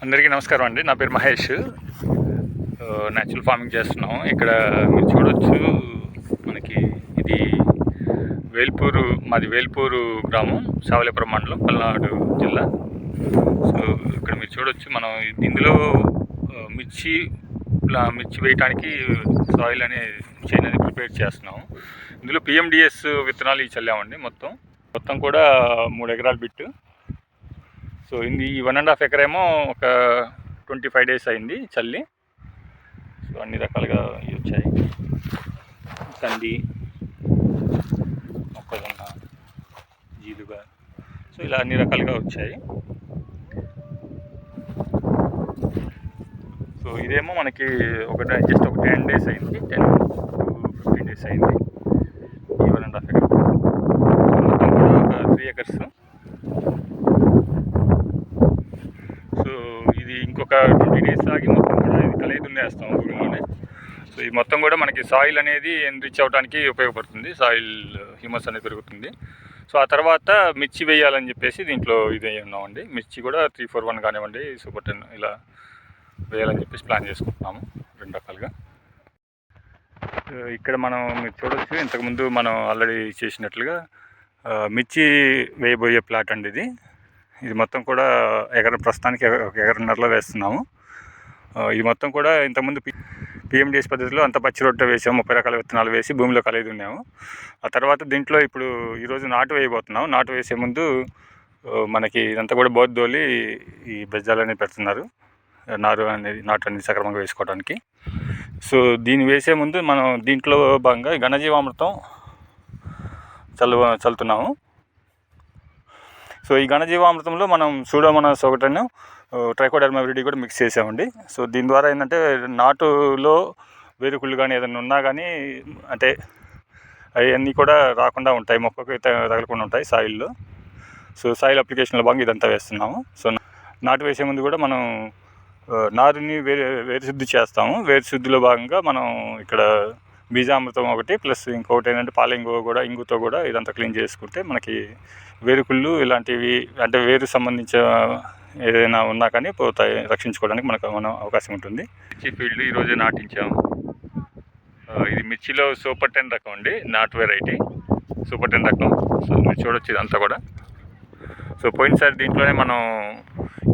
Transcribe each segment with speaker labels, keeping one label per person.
Speaker 1: అందరికీ నమస్కారం అండి. నా పేరు మహేష్. న్యాచురల్ ఫార్మింగ్ చేస్తున్నాము. ఇక్కడ మీరు చూడవచ్చు, మనకి ఇది మాది వేల్పూరు గ్రామం, సావలేపురం మండలం, పల్నాడు జిల్లా. సో ఇక్కడ మీరు చూడవచ్చు, మనం ఇందులో మిర్చి వేయటానికి సాయిల్ అనేది ప్రిపేర్ చేస్తున్నాము. ఇందులో PMDS విత్తనాలు చల్లామండి. మొత్తం కూడా 3 ఎకరాల బిట్టు. సో ఈ 1.5 ఎకర్ ఏమో ఒక 25 డేస్ అయింది చల్లి. సో అన్ని రకాలుగా వచ్చాయి. కంది, మొక్కజొన్న, జీలుగా, సో ఇలా అన్ని రకాలుగా వచ్చాయి. సో ఇదేమో మనకి జస్ట్ ఒక 10 డేస్ అయింది, 10 to 15 డేస్ అయింది ఈ 1.5 ఎకర్. సో మొత్తం కూడా ఒక 3 ఎకర్స్. సో ఇది ఇంకొక 20 డేస్ ఆగి మొత్తం కూడా ఇది కలిగి దున్నేస్తాం భూమిలోనే. సో ఈ మొత్తం కూడా మనకి సాయిల్ అనేది ఎన్రిచ్ అవ్వడానికి ఉపయోగపడుతుంది. సాయిల్ హ్యూమస్ అనేది పెరుగుతుంది. సో ఆ తర్వాత మిర్చి వేయాలని చెప్పేసి దీంట్లో ఇది ఉన్నామండి. మిర్చి కూడా 341 కానివ్వండి, సూపర్ 10 ఇలా వేయాలని చెప్పేసి ప్లాన్ చేసుకుంటున్నాము 2 రకాలుగా. ఇక్కడ మీరు చూడవచ్చు, ఇంతకుముందు మనం ఆల్రెడీ చేసినట్లుగా మిర్చి వేయబోయే ప్లాట్ అండి ఇది మొత్తం కూడా ప్రస్తుతానికి 1.5 ఎకరంలో వేస్తున్నాము. ఇది మొత్తం కూడా ఇంతకుముందు PMDS పద్ధతిలో అంత పచ్చి రొట్టె వేసాము, 30 రకాల విత్తనాలు వేసి భూమిలో కలిగి ఉన్నాము. ఆ తర్వాత దీంట్లో ఇప్పుడు ఈరోజు నాటు వేయబోతున్నాం. నాటు వేసే ముందు మనకి ఇదంతా కూడా బోద్దోలి ఈ బెజ్జాలని పెడుతున్నారు, నాటు అనేది సక్రమంగా వేసుకోవడానికి. సో దీన్ని వేసే ముందు మనం దీంట్లో భాగంగా ఘనజీవామృతం చల్లుతున్నాము. సో ఈ ఘనజీవామృతంలో మనం సూడోమోనాస్ ఒకటను ట్రైకోడర్మా విరిడి కూడా మిక్స్ చేసామండి. సో దీని ద్వారా ఏంటంటే నాటులో వేరుకుళ్ళు కానీ ఏదైనా ఉన్నా కానీ అంటే అవన్నీ కూడా రాకుండా ఉంటాయి, మొక్కకు తగలకుండా ఉంటాయి సాయిల్లో. సో సాయిల్ అప్లికేషన్లో భాగంగా ఇదంతా వేస్తున్నాము. సో నాటు వేసే ముందు కూడా మనం నారుని వేరు శుద్ధి చేస్తాము. వేరు శుద్ధిలో భాగంగా మనం ఇక్కడ బీజామృతం ఒకటి ప్లస్ ఇంకొకటి ఏంటంటే ఇంగుతో కూడా ఇదంతా క్లీన్ చేసుకుంటే మనకి వేరుకుళ్ళు ఇలాంటివి అంటే వేరు సంబంధించిన ఏదైనా ఉన్నా కానీ పోతాయి, రక్షించుకోవడానికి మనం అవకాశం ఉంటుంది. మిర్చి ఫీల్డ్ ఈరోజు నాటించాము. ఇది మిర్చిలో సూపర్ 10 రకం అండి, నాటు వెరైటీ సూపర్ 10 రకం. సో మీరు చూడొచ్చు ఇదంతా కూడా. సో పోయినసారి దీంట్లోనే మనం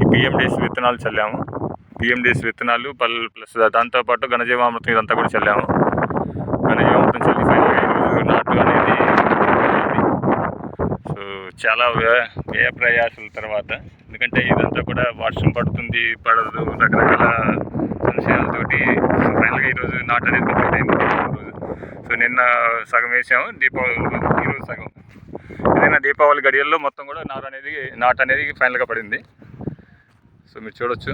Speaker 1: ఈ PMDS విత్తనాలు చల్లాము. PMDS విత్తనాలు ప్లస్ దాంతోపాటు ఘనజీవామృతం ఇదంతా కూడా చల్లాము. ఘనజీవామృతం చల్లి ఫైనల్గా ఈరోజు నాటు అనేది. సో చాలా వ్యయ ప్రయాసాల తర్వాత, ఎందుకంటే ఇదంతా కూడా వర్షం పడదు రకరకాల సంశయాలతోటి ఫైనల్గా ఈరోజు నాటు అనేది కంప్లీట్ అయింది ఈరోజు. సో నిన్న సగం వేసాము, ఈరోజు సగం. ఏదైనా దీపావళి గడియల్లో మొత్తం కూడా నాటు అనేది ఫైనల్గా పడింది. సో మీరు చూడొచ్చు.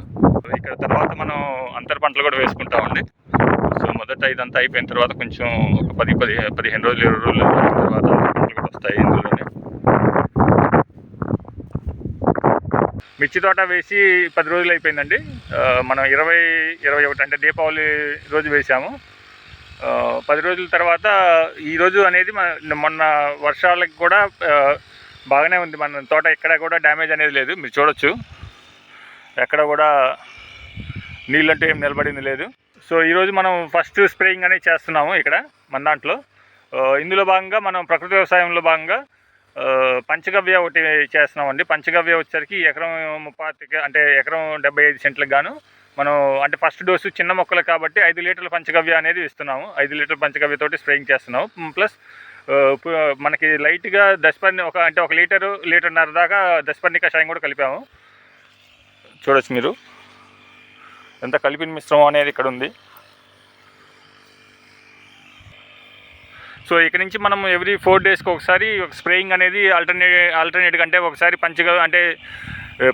Speaker 1: ఇక్కడ తర్వాత మనం అంతర పంటలు కూడా వేసుకుంటామండి. సో మొదట ఇదంతా అయిపోయిన తర్వాత కొంచెం ఒక 15 రోజులు 20 రోజుల తర్వాత అంతర పంటలు కూడా వస్తాయి ఇందులోనే. మిర్చి తోట వేసి 10 రోజులు అయిపోయిందండి. మనం 21 అంటే దీపావళి రోజు వేసాము. 10 రోజుల తర్వాత ఈరోజు అనేది మొన్న వర్షాలకు కూడా బాగానే ఉంది. మన తోట ఎక్కడ కూడా డ్యామేజ్ అనేది లేదు. మీరు చూడొచ్చు, ఎక్కడ కూడా నీళ్ళంటూ ఏం నిలబడింది లేదు. సో ఈరోజు మనం ఫస్ట్ స్ప్రేయింగ్ అనేది చేస్తున్నాము ఇక్కడ మన దాంట్లో. ఇందులో భాగంగా మనం ప్రకృతి వ్యవసాయంలో భాగంగా పంచగవ్య ఒకటి చేస్తున్నామండి. పంచగవ్య వచ్చేసరికి ఎకరం 35 అంటే ఎకరం 75 సెంట్లకు గాను మనం అంటే ఫస్ట్ డోసు చిన్న మొక్కలు కాబట్టి 5 లీటర్ల పంచగవ్య అనేది ఇస్తున్నాము. 5 లీటర్ల పంచగవ్యతోటి స్ప్రేయింగ్ చేస్తున్నాము. ప్లస్ మనకి లైట్గా దశపర్ణి ఒక లీటర్న్నర దాకా దశపర్ణి కషాయం కూడా కలిపాము. చూడొచ్చు మీరు, ఎంత కలిపిన మిశ్రమం అనేది ఇక్కడ ఉంది. సో ఇక్కడ నుంచి మనం ఎవ్రీ 4 డేస్కి ఒకసారి స్ప్రేయింగ్ అనేది ఆల్టర్నేట్గా అంటే ఒకసారి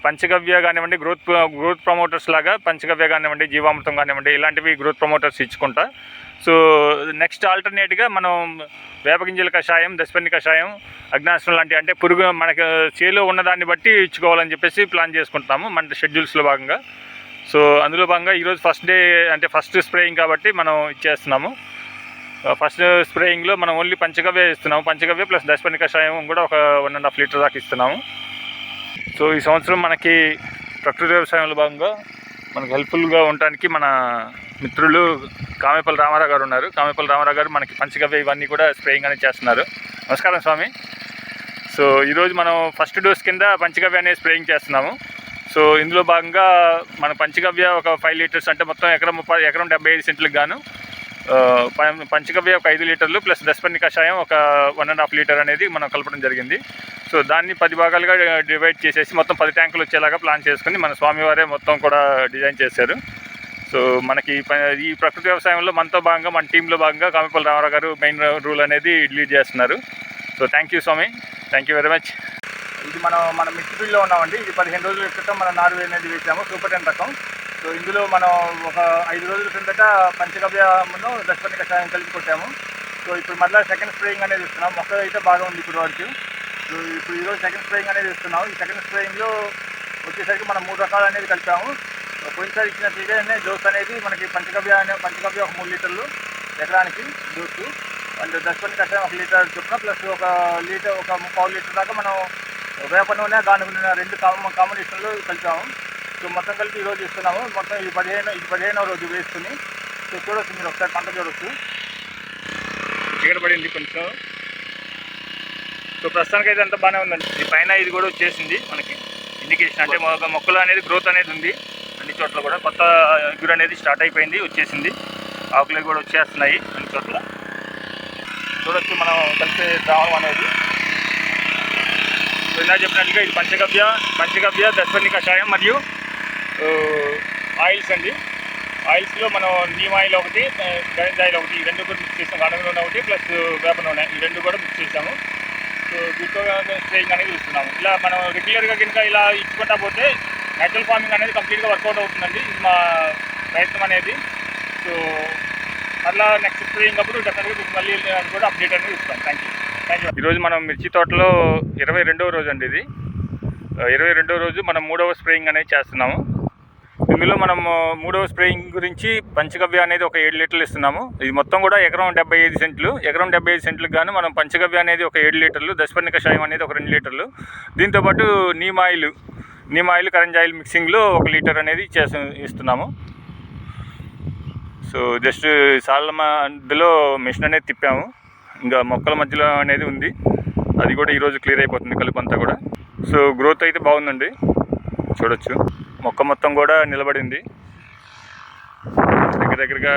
Speaker 1: పంచగవ్య కానివ్వండి, గ్రోత్ ప్రమోటర్స్ లాగా పంచగవ్య కానివ్వండి, జీవామృతం కానివ్వండి, ఇలాంటివి గ్రోత్ ప్రమోటర్స్ ఇచ్చుకుంటా. సో నెక్స్ట్ ఆల్టర్నేట్గా మనం వేపగింజల కషాయం, దశపర్ణి కషాయం, అగ్నాస్త్రం లాంటివి అంటే పురుగు మనకు చేలో ఉన్నదాన్ని బట్టి ఇచ్చుకోవాలని చెప్పేసి ప్లాన్ చేసుకుంటున్నాము మన షెడ్యూల్స్లో భాగంగా. సో అందులో భాగంగా ఈరోజు ఫస్ట్ డే అంటే ఫస్ట్ స్ప్రేయింగ్ కాబట్టి మనం ఇచ్చేస్తున్నాము. ఫస్ట్ స్ప్రేయింగ్లో మనం ఓన్లీ పంచగవ్య ఇస్తున్నాము. పంచగవ్య ప్లస్ దశపర్ణి కషాయం కూడా ఒక 1.5 లీటర్ దాకా ఇస్తున్నాము. సో ఈ సంవత్సరం మనకి ప్రకృతి వ్యవసాయంలో భాగంగా మనకు హెల్ప్ఫుల్గా ఉండటానికి మన మిత్రులు కామేపల్లి రామారావు గారు ఉన్నారు. కామేపల్లి రామారావు గారు మనకి పంచగవ్య ఇవన్నీ కూడా స్ప్రేయింగ్ అనేది చేస్తున్నారు. నమస్కారం స్వామి. సో ఈరోజు మనం ఫస్ట్ డోస్ కింద పంచగవ్య అనేది స్ప్రేయింగ్ చేస్తున్నాము. సో ఇందులో భాగంగా మన పంచగవ్య ఒక 5 లీటర్స్ అంటే మొత్తం ఎకరం 75 సెంట్లకు గాను పంచగవ్య ఒక 5 లీటర్లు ప్లస్ దశపర్ణి కషాయం ఒక 1.5 లీటర్ అనేది మనం కలపడం జరిగింది. సో దాన్ని 10 భాగాలుగా డివైడ్ చేసేసి మొత్తం 10 ట్యాంకులు వచ్చేలాగా ప్లాన్ చేసుకుని మన స్వామివారే మొత్తం కూడా డిజైన్ చేశారు. సో మనకి ఈ ప్రకృతి వ్యవసాయంలో మనతో భాగంగా మన టీంలో భాగంగా కామేపల్లి రామారావు గారు మెయిన్ రూల్ అనేది లీడ్ చేస్తున్నారు. So thank you Swami, thank you very much. ఇది మన మిర్చి ఫీల్డ్లో ఉన్నామండి. ఇది 15 రోజుల క్రితం మనం నారు అనేది వేసాము, సూపర్ 10 రకం. సో ఇందులో మనం ఒక 5 రోజుల క్రిందట పంచగవ్యను దశపర్ణి కషాయం కలిపి కొట్టాము. సో ఇప్పుడు మళ్ళీ సెకండ్ స్ప్రేయింగ్ అనేది ఇస్తున్నాం. మొక్క అయితే బాగా ఉంది ఇప్పుడు వరకు. సో ఇప్పుడు ఈరోజు సెకండ్ స్ప్రేయింగ్ అనేది ఇస్తున్నాం. ఈ సెకండ్ స్ప్రేయింగ్లో వచ్చేసరికి మనం 3 రకాలు అనేది కలిపాము. పోయినసారి ఇచ్చినట్లుగానే డోస్ అనేది మనకి పంచగవ్య ఒక 3 లీటర్లు ఎకరానికి డోసు, అండ్ దశపర్ణి కషాయం 1 లీటర్ చొప్పున ప్లస్ ఒక 1.5 లీటర్ దాకా మనం వేప నూనె గానుగ నూనె 2 కాంబినేషన్లు కలిపాము. సో మొత్తం కలిపి ఈరోజు ఇస్తున్నాము. మొత్తం ఇది 15వ రోజు వేసుకుని. సో చూడొచ్చు, మీరు ఒకసారి పంట చూడొచ్చు, చీకటపడింది కొంచెం. సో ప్రస్తుతానికి అయితే అంతా బాగానే ఉందండి. ఈ పైన ఇది కూడా వచ్చేసింది మనకి ఇండికేషన్, అంటే మొక్కలు అనేది గ్రోత్ అనేది ఉంది అన్ని చోట్ల కూడా. కొత్త ఎగురు అనేది స్టార్ట్ అయిపోయింది, వచ్చేసింది. ఆకులు కూడా వచ్చేస్తున్నాయి అన్ని చోట్ల. చూడొచ్చు మనం కలిపే ద్రావణం అనేది. సో ఇలా చెప్పినట్లుగా ఇది పంచగవ్య దశపర్ణి కషాయం మరియు ఆయిల్స్ అండి. ఆయిల్స్లో మనం నీమ్ ఆయిల్ ఒకటి, గంజ ఆయిల్ ఒకటి, ఈ 2 కూడా మిక్స్ చేసాము. గానుగ నూనె ఒకటి ప్లస్ వేప నూనె, ఈ 2 కూడా మిక్స్ చేసాము. సో వీటితో స్ప్రేయింగ్ అనేది ఇస్తున్నాము. ఇలా మనం రెగ్యులర్గా కనుక ఇలా ఇచ్చుకుంటా పోతే న్యాచురల్ ఫార్మింగ్ అనేది కంప్లీట్గా వర్కౌట్ అవుతుందండి. ఇది మా ప్రయత్నం అనేది. సో అట్లా నెక్స్ట్ స్ప్రేయింగ్ అప్పుడు డెఫినెట్గా మీకు మళ్ళీ కూడా అప్డేట్ అనేది ఇస్తాం. Thank you. ఈరోజు మనం మిర్చి తోటలో 22వ రోజు అండి. ఇది 22వ రోజు మనం 3వ స్ప్రేయింగ్ అనేది చేస్తున్నాము. ఇందులో మనం 3వ స్ప్రేయింగ్ గురించి పంచగవ్య అనేది ఒక 7 లీటర్లు ఇస్తున్నాము. ఇది మొత్తం కూడా ఎకరం 75 సెంట్లు. ఎకరం 75 సెంట్లకు గాను మనం పంచగవ్య అనేది ఒక 7 లీటర్లు, దశపర్ణి కషాయం అనేది ఒక 2 లీటర్లు, దీంతోపాటు నీమ్ ఆయిల్ కరంజ ఆయిల్ మిక్సింగ్లో 1 లీటర్ అనేది ఇస్తున్నాము. సో జస్ట్ సాళ్ళ మధ్యలో మిషన్ అనేది తిప్పాము. ఇంకా మొక్కల మధ్యలో అనేది ఉంది, అది కూడా ఈరోజు క్లియర్ అయిపోతుంది కలుపు అంతా కూడా. సో గ్రోత్ అయితే బాగుందండి, చూడొచ్చు. మొక్క మొత్తం కూడా నిలబడింది దగ్గరగా.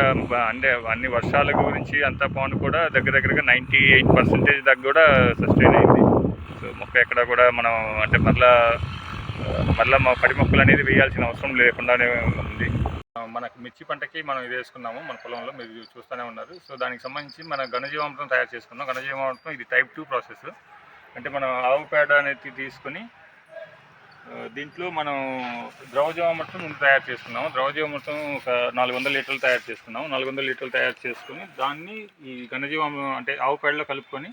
Speaker 1: అంటే అన్ని వర్షాల గురించి అంతా పౌండ్ కూడా దగ్గరగా 98% దాకా కూడా సస్టైన్ అయింది. సో మొక్క ఎక్కడ కూడా మనం అంటే మళ్ళీ పడి మొక్కలు అనేది వేయాల్సిన అవసరం లేకుండానే ఉంది. మనకు మిర్చి పంటకి మనం ఇది వేసుకున్నాము మన పొలంలో, మీరు చూస్తూనే ఉన్నారు. సో దానికి సంబంధించి మన ఘనజీవామృతం తయారు చేసుకున్నాం. ఘనజీవామృతం ఇది Type 2 ప్రాసెస్. అంటే మనం ఆవు పేడ అనేది తీసుకొని దీంట్లో మనం ద్రవజీవామృతం తయారు చేసుకున్నాము. ద్రవజీవామృతం ఒక 400 లీటర్లు తయారు చేసుకున్నాము. 400 లీటర్లు తయారు చేసుకుని దాన్ని ఈ ఘనజీవామృతం అంటే ఆవు పేడలో కలుపుకొని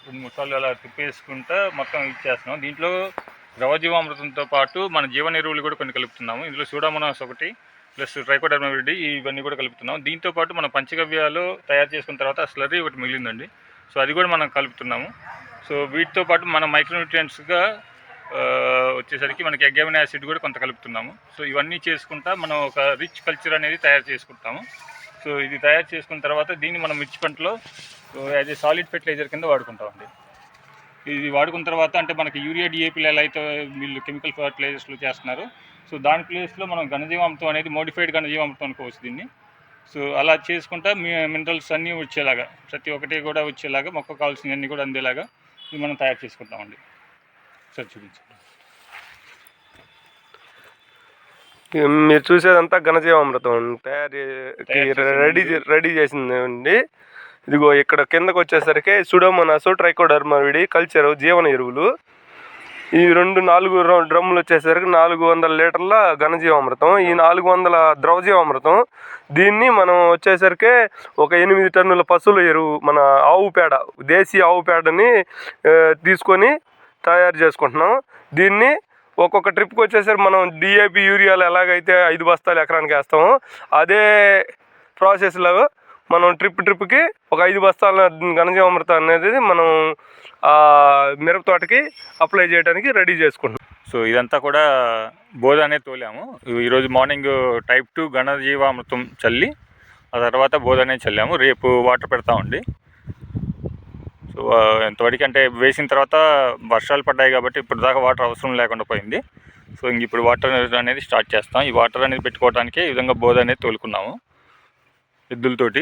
Speaker 1: 2-3 సార్లు అలా తిప్పేసుకుంటా మొత్తం ఇచ్చేస్తున్నాం. దీంట్లో ద్రవజీవామృతంతో పాటు మన జీవన ఎరువులు కూడా కొన్ని కలుపుతున్నాము. ఇందులో సూడోమోనాస్ ఒకటి ప్లస్ ట్రైకోడర్మా విరిడి ఇవన్నీ కూడా కలుపుతున్నాం. దీంతోపాటు మనం పంచగవ్యాలు తయారు చేసుకున్న తర్వాత స్లర్రీ ఒకటి మిగిలిందండి. సో అది కూడా మనం కలుపుతున్నాము. సో వీటితో పాటు మనం మైక్రోన్యూట్రియంట్స్గా వచ్చేసరికి మనకి అగ్యామినో యాసిడ్ కూడా కొంత కలుపుతున్నాము. సో ఇవన్నీ చేసుకుంటా మనం ఒక రిచ్ కల్చర్ అనేది తయారు చేసుకుంటాము. సో ఇది తయారు చేసుకున్న తర్వాత దీన్ని మనం మిర్చి పంటలో యాజ్ ఏ సాలిడ్ ఫెర్టిలైజర్ కింద వాడుకుంటామండి. ఇది వాడుకున్న తర్వాత అంటే మనకి యూరియా డిఏపీలు ఎలా అయితే వీళ్ళు కెమికల్ ఫర్టిలైజర్స్లో చేస్తున్నారు, సో దాని ప్లేస్లో మనం ఘనజీవామృతం అనేది మోడిఫైడ్ ఘనజీవామృతం అనుకోవచ్చు దీన్ని. సో అలా చేసుకుంటా మినరల్స్ అన్నీ వచ్చేలాగా, ప్రతి ఒక్కటి కూడా వచ్చేలాగా, మొక్క కావాల్సినవన్నీ కూడా అందేలాగా ఇది మనం తయారు చేసుకుంటామండి. సార్ చూపించండి.
Speaker 2: మీరు చూసేదంతా ఘనజీవామృతం రెడీ చేసిందండి. ఇదిగో ఇక్కడ కిందకు వచ్చేసరికి సూడోమోనాస్, ట్రైకోడర్మా విరిడి, కల్చర్, జీవన ఎరువులు, ఈ 4 డ్రమ్ములు వచ్చేసరికి 400 లీటర్ల ఘనజీవామృతం, ఈ 400 ద్రవజీవామృతం. దీన్ని మనం వచ్చేసరికి ఒక 8 టన్నుల పశువుల ఎరువు, మన ఆవు పేడ, దేశీ ఆవు పేడని తీసుకొని తయారు చేసుకుంటున్నాం. దీన్ని ఒక్కొక్క ట్రిప్కి వచ్చేసరికి మనం డిఏపి యూరియాలు ఎలాగైతే 5 బస్తాలు ఎకరానికి వేస్తామో అదే ప్రాసెస్లో మనం ట్రిప్కి ఒక 5 బస్తాల ఘనజీవామృతం అనేది మనం మిరప తోటకి అప్లై చేయడానికి రెడీ చేసుకుంటాం.
Speaker 1: సో ఇదంతా కూడా బోధ అనేది తోలాము. ఈరోజు మార్నింగ్ టైప్ 2 ఘనజీవామృతం చల్లి ఆ తర్వాత బోధ అనేది చల్లాము. రేపు వాటర్ పెడతామండి. సో ఎంతవరకు అంటే వేసిన తర్వాత వర్షాలు పడ్డాయి కాబట్టి ఇప్పుడు దాకా వాటర్ అవసరం లేకుండా పోయింది. సో ఇంక ఇప్పుడు వాటర్ అనేది స్టార్ట్ చేస్తాం. ఈ వాటర్ అనేది పెట్టుకోవడానికి ఈ విధంగా బోధ అనేది తోలుకున్నాము ఎద్దులతోటి.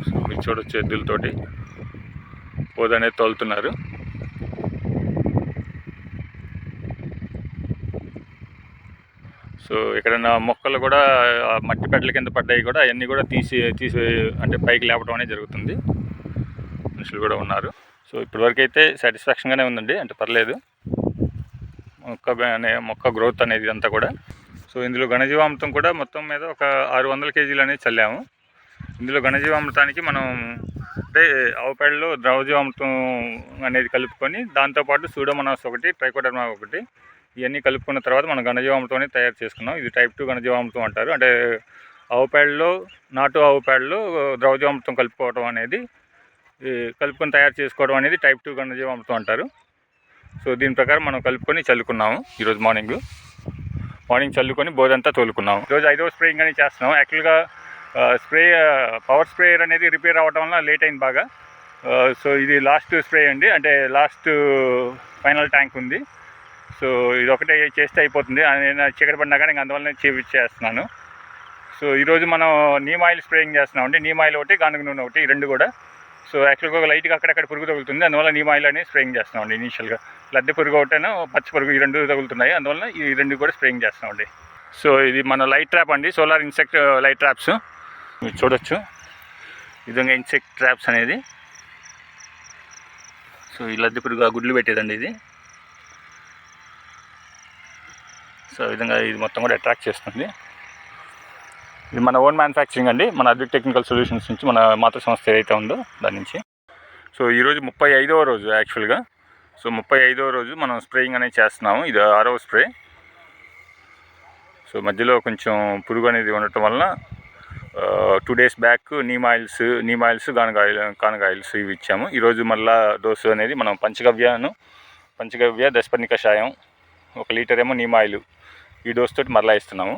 Speaker 1: సో మీరు చూడొచ్చు ఎద్దులతోటి బోధ అనేది తోలుతున్నారు. సో ఎక్కడైనా మొక్కలు కూడా మట్టి పెడ్ల కింద పడ్డాయి కూడా అవన్నీ కూడా తీసి అంటే పైకి లేపడం అనేది జరుగుతుంది. మనుషులు కూడా ఉన్నారు. సో ఇప్పటివరకు అయితే సాటిస్ఫాక్షన్గానే ఉందండి, అంటే పర్లేదు మొక్క గ్రోత్ అనేది అంతా కూడా. సో ఇందులో ఘనజీవామృతం కూడా మొత్తం మీద ఒక 600 కేజీలు అనేది చల్లాము. ఇందులో ఘనజీవామృతానికి మనం అంటే ఆవు పేడలో ద్రవజీవామృతం అనేది కలుపుకొని దాంతోపాటు సూడోమోనాస్ ఒకటి, ట్రైకోడర్మా ఒకటి, ఇవన్నీ కలుపుకున్న తర్వాత మనం ఘనజీవామృతం అనేది తయారు చేసుకున్నాం. ఇది టైప్ 2 ఘనజీవామృతం అంటారు. అంటే ఆవు పేడలో, నాటు ఆవు పేడలో ద్రవజీవామృతం కలుపుకోవడం అనేది, కలుపుకొని తయారు చేసుకోవడం అనేది టైప్ 2 ఘనజీవామృతం అంటారు. సో దీని ప్రకారం మనం కలుపుకొని చల్లుకున్నాము. ఈరోజు మార్నింగ్ చల్లుకొని బోధంతా తోలుకున్నాము. ఈరోజు 5వ స్ప్రేయింగ్ అనేది చేస్తున్నాం. యాక్చువల్గా పవర్ స్ప్రేయర్ అనేది రిపేర్ అవ్వడం వల్ల లేట్ అయింది బాగా. సో ఇది లాస్ట్ స్ప్రే అండి, అంటే లాస్ట్ ఫైనల్ ట్యాంక్ ఉంది. సో ఇది ఒకటే చేస్తే అయిపోతుంది. నేను చీకటి పడినా కానీ అందువల్ల చేస్తున్నాను. సో ఈరోజు మనం నీమ్ ఆయిల్ స్ప్రేయింగ్ చేస్తున్నాం అండి. నీమ్ ఆయిల్ ఒకటి, గానుగ నూనె ఒకటి, రెండు కూడా. సో యాక్చువల్గా లైట్గా అక్కడక్కడ పురుగు తగులుతుంది, అందువల్ల నీమ్ ఆయిల్ అనేది స్ప్రేయింగ్ చేస్తున్నాం అండి. ఇనీషియల్గా లద్దె పురుగు ఒకటేనో పచ్చి పురుగు, ఈ రెండు తగులుతున్నాయి, అందువల్ల ఈ రెండు కూడా స్ప్రేయింగ్ చేస్తున్నాం అండి. సో ఇది మన లైట్ ట్రాప్ అండి, సోలార్ ఇన్సెక్ట్ లైట్ ట్రాప్స్. మీరు చూడొచ్చు ఈ విధంగా ఇన్సెక్ట్ ట్రాప్స్ అనేది. సో ఈ లద్దె పురుగు గుడ్లు పెట్టేదండి ఇది. సో ఈ విధంగా ఇది మొత్తం కూడా అట్రాక్ట్ చేస్తుంది. ఇది మన ఓన్ మ్యానుఫ్యాక్చరింగ్ అండి, మన అద్విక్ టెక్నికల్ సొల్యూషన్స్ నుంచి, మన మాతృ సంస్థ ఏదైతే ఉందో దాని నుంచి. సో ఈరోజు 35వ రోజు యాక్చువల్గా. సో 35వ రోజు మనం స్ప్రేయింగ్ అనేది చేస్తున్నాము. ఇది 6వ స్ప్రే. సో మధ్యలో కొంచెం పురుగు అనేది ఉండటం వలన 2 days బ్యాక్ నీమ్ ఆయిల్స్ గానుగ ఆయిల్స్ ఇవి ఇచ్చాము. ఈరోజు మళ్ళీ డోసు అనేది మనం పంచగవ్య దశపర్ణి కషాయం 1 లీటర్ ఏమో నీమ్ ఆయిల్, ఈ డోస్ తోటి మరలా ఇస్తున్నాము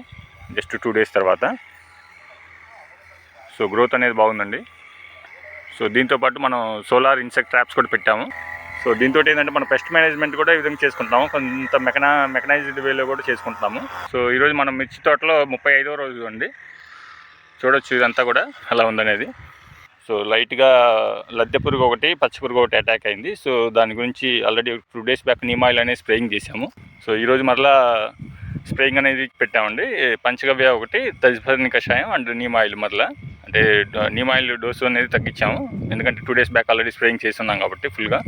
Speaker 1: జస్ట్ 2 days తర్వాత. సో గ్రోత్ అనేది బాగుందండి. సో దీంతోపాటు మనం సోలార్ ఇన్సెక్ట్ ట్రాప్స్ కూడా పెట్టాము. సో దీంతో ఏంటంటే మనం పెస్ట్ మేనేజ్మెంట్ కూడా ఈ విధంగా చేసుకుంటాము, కొంత మెకనైజ్డ్ వేలో కూడా చేసుకుంటున్నాము. సో ఈరోజు మనం మిర్చి తోటలో 35వ రోజు అండి. చూడొచ్చు ఇదంతా కూడా అలా ఉందనేది. సో లైట్గా లద్దె పురుగు ఒకటి, పచ్చి పురుగు ఒకటి అటాక్ అయింది. సో దాని గురించి already 2 days back neem oil అనేది స్ప్రేయింగ్ చేసాము. సో ఈరోజు మరలా స్ప్రేయింగ్ అనేది పెట్టామండి. పంచగవ్య ఒకటి, దశపర్ణి కషాయం అండ్ నీమ్ ఆయిల్ మరలా, అంటే నీమ్ ఆయిల్ డోసు అనేది తగ్గించాము, ఎందుకంటే 2 days బ్యాక్ ఆల్రెడీ స్ప్రేయింగ్ చేస్తున్నాం కాబట్టి ఫుల్గా.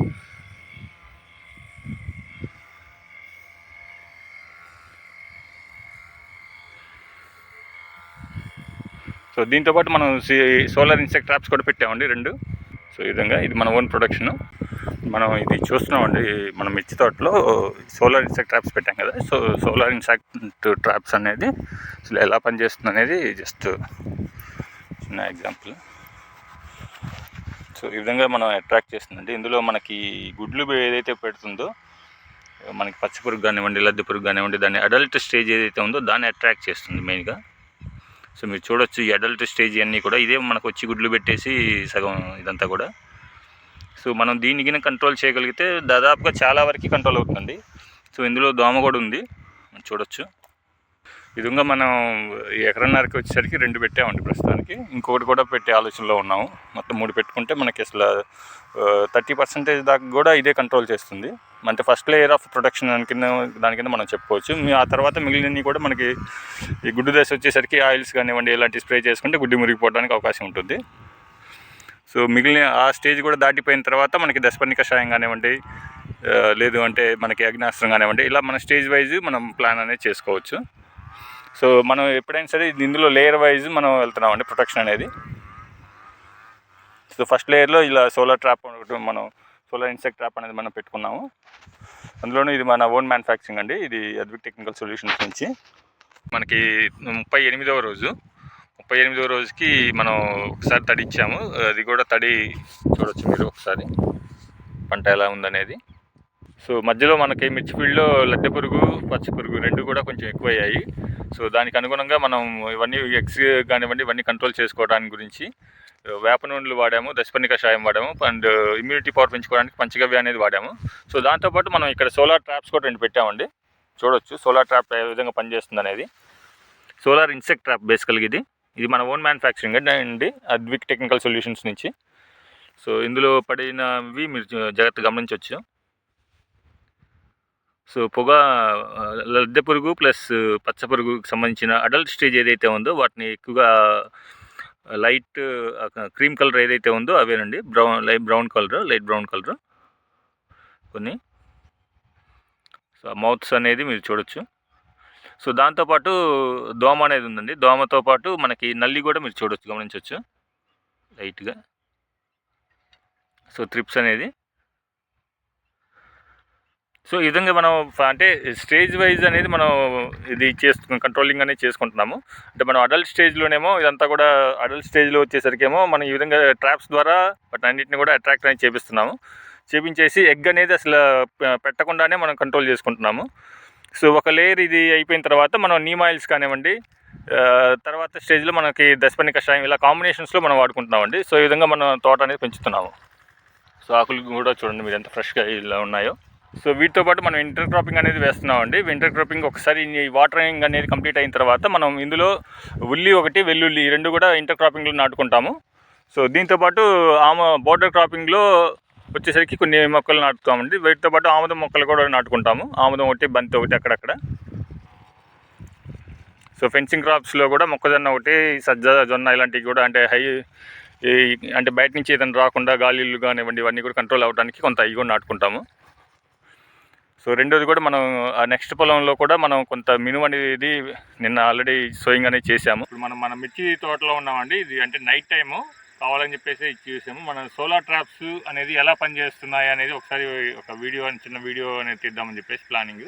Speaker 1: సో దీంతోపాటు మనం సోలార్ ఇన్సెక్ట్ ట్రాప్స్ కూడా పెట్టామండి 2. సో ఈ విధంగా ఇది మన ఓన్ ప్రొడక్షన్. మనం ఇది చూస్తున్నామండి, మన మిర్చి తోటలో సోలార్ ఇన్సెక్ట్ ట్రాప్స్ పెట్టాం కదా. సో సోలార్ ఇన్సెక్ట్ ట్రాప్స్ అనేది అసలు ఎలా పనిచేస్తుంది అనేది జస్ట్ చిన్న ఎగ్జాంపుల్. సో ఈ విధంగా మనం అట్రాక్ట్ చేస్తుందండి. ఇందులో మనకి గుడ్లు ఏదైతే పెడుతుందో, మనకి పచ్చి పురుగు కానివ్వండి, లద్దె పురుగు కానివ్వండి, దాన్ని అడల్ట్ స్టేజ్ ఏదైతే ఉందో దాన్ని అట్రాక్ట్ చేస్తుంది మెయిన్గా. సో మీరు చూడొచ్చు ఈ అడల్ట్ స్టేజ్ అన్నీ కూడా ఇదే మనకు వచ్చి గుడ్లు పెట్టేసి సగం ఇదంతా కూడా. సో మనం దీనికి కంట్రోల్ చేయగలిగితే దాదాపుగా చాలా వరకు కంట్రోల్ అవుతుందండి. సో ఇందులో దోమ కూడా ఉంది, చూడొచ్చు. ఈ విధంగా మనం ఎకరన్నరకి వచ్చేసరికి 2 పెట్టామండి ప్రస్తుతానికి. ఇంకొకటి కూడా పెట్టే ఆలోచనలో ఉన్నాము. మొత్తం 3 పెట్టుకుంటే మనకి అసలు 30% దాకా కూడా ఇదే కంట్రోల్ చేస్తుంది. అంటే ఫస్ట్ లేయర్ ఆఫ్ ప్రొటెక్షన్ దాని కింద మనం చెప్పుకోవచ్చు. ఆ తర్వాత మిగిలినవి కూడా మనకి ఈ గుడ్డు దశ వచ్చేసరికి ఆయిల్స్ కానివ్వండి ఇలాంటి స్ప్రే చేసుకుంటే గుడ్డి మురిగిపోవడానికి అవకాశం ఉంటుంది. సో మిగిలిన ఆ స్టేజ్ కూడా దాటిపోయిన తర్వాత మనకి దశపర్ణి కషాయం కానివ్వండి, లేదు అంటే మనకి అగ్నాస్త్రం కానివ్వండి, ఇలా మన స్టేజ్ వైజ్ మనం ప్లాన్ అనేది చేసుకోవచ్చు. సో మనం ఎప్పుడైనా సరే ఇందులో లేయర్ వైజ్ మనం వెళ్తున్నామండి ప్రొటెక్షన్ అనేది. సో ఫస్ట్ లేయర్లో ఇలా సోలార్ ట్రాప్ మనం సోలార్ ఇన్సెక్ట్ ట్రాప్ అనేది మనం పెట్టుకున్నాము. అందులోనూ ఇది మన ఓన్ మ్యానుఫ్యాక్చరింగ్ అండి, ఇది అద్విక్ టెక్నికల్ సొల్యూషన్స్ నుంచి. మనకి 38వ రోజు 38వ రోజుకి మనం ఒకసారి తడి ఇచ్చాము. అది కూడా తడి చూడొచ్చు మీరు ఒకసారి పంట ఎలా ఉందనేది. సో మధ్యలో మనకి మిర్చి ఫీల్డ్లో లద్దె పురుగు, పచ్చ పురుగు రెండు కూడా కొంచెం ఎక్కువయ్యాయి. సో దానికి అనుగుణంగా మనం ఇవన్నీ ఎగ్స్ కానివ్వండి ఇవన్నీ కంట్రోల్ చేసుకోవడానికి గురించి వేప నూనెలు వాడాము, దశపర్ణి కషాయం వాడాము, అండ్ ఇమ్యూనిటీ పవర్ పెంచుకోవడానికి పంచగవ్య అనేది వాడాము. సో దాంతోపాటు మనం ఇక్కడ సోలార్ ట్రాప్స్ కూడా 2 పెట్టామండి. చూడొచ్చు సోలార్ ట్రాప్ ఏ విధంగా పనిచేస్తుంది అనేది. సోలార్ ఇన్సెక్ట్ ట్రాప్ బేసికల్గా ఇది మన ఓన్ మ్యానుఫ్యాక్చరింగ్ అండి అద్విక్ టెక్నికల్ సొల్యూషన్స్ నుంచి. సో ఇందులో పడినవి మీరు జాగ్రత్తగా గమనించవచ్చు. సో పొగ లద్దె పురుగు ప్లస్ పచ్చ పురుగుకి సంబంధించిన అడల్ట్ స్టేజ్ ఏదైతే ఉందో వాటిని ఎక్కువగా లైట్ క్రీమ్ కలర్ ఏదైతే ఉందో అవేనండి, లైట్ బ్రౌన్ కలర్ కొన్ని. సో మౌత్స్ అనేది మీరు చూడొచ్చు. సో దాంతోపాటు దోమ అనేది ఉందండి. దోమతో పాటు మనకి నల్లి కూడా మీరు చూడొచ్చు, గమనించవచ్చు లైట్గా. సో త్రిప్స్ అనేది. సో ఈ విధంగా మనం అంటే స్టేజ్ వైజ్ అనేది మనం ఇది కంట్రోలింగ్ అనేది చేసుకుంటున్నాము. అంటే మనం అడల్ట్ స్టేజ్లోనేమో ఇదంతా కూడా అడల్ట్ స్టేజ్లో వచ్చేసరికేమో మనం ఈ విధంగా ట్రాప్స్ ద్వారా వాటి అన్నింటిని కూడా అట్రాక్ట్ అనేది చేపించేసి ఎగ్ అనేది అసలు పెట్టకుండానే మనం కంట్రోల్ చేసుకుంటున్నాము. సో ఒక లేయర్ ఇది అయిపోయిన తర్వాత మనం నీమ్ ఆయిల్స్ కానివ్వండి, తర్వాత స్టేజ్లో మనకి దశపర్ణి కషాయం ఇలా కాంబినేషన్స్లో మనం వాడుకుంటున్నామండి. సో ఈ విధంగా మనం తోట అనేది పెంచుతున్నాము. సో ఆకులు కూడా చూడండి మీరు ఎంత ఫ్రెష్గా ఇలా ఉన్నాయో. సో వీటితో పాటు మనం ఇంటర్ క్రాపింగ్ అనేది వేస్తున్నామండి. వింటర్ క్రాపింగ్ ఒకసారి ఈ వాటరింగ్ అనేది కంప్లీట్ అయిన తర్వాత మనం ఇందులో ఉల్లి ఒకటి, వెల్లుల్లి ఈ రెండు కూడా ఇంటర్ క్రాపింగ్లో నాటుకుంటాము. సో దీంతోపాటు బోర్డర్ క్రాపింగ్లో వచ్చేసరికి కొన్ని మొక్కలు నాటుతామండి. వీటితో పాటు ఆముదం మొక్కలు కూడా నాటుకుంటాము. ఆముదం ఒకటి, బంతి ఒకటి అక్కడక్కడ. సో ఫెన్సింగ్ క్రాప్స్లో కూడా మొక్కజొన్న ఒకటి, సజ్జ, జొన్న ఇలాంటివి కూడా అంటే అంటే బయట నుంచి ఏదైనా రాకుండా గాలిళ్ళు కానివ్వండి ఇవన్నీ కూడా కంట్రోల్ అవ్వడానికి కొంత ఇవి కూడా నాటుకుంటాము. సో రెండోది కూడా మనం ఆ నెక్స్ట్ పొలంలో కూడా మనం కొంత మినుము అనేది నిన్న ఆల్రెడీ సోయింగ్ అనేది చేసాము. ఇప్పుడు మన మిర్చి తోటలో ఉన్నామండి. ఇది అంటే నైట్ టైము కావాలని చెప్పేసి చూసాము. మన సోలార్ ట్రాప్స్ అనేది ఎలా పనిచేస్తున్నాయి అనేది ఒకసారి చిన్న వీడియో అనేది తీద్దామని చెప్పేసి ప్లానింగ్.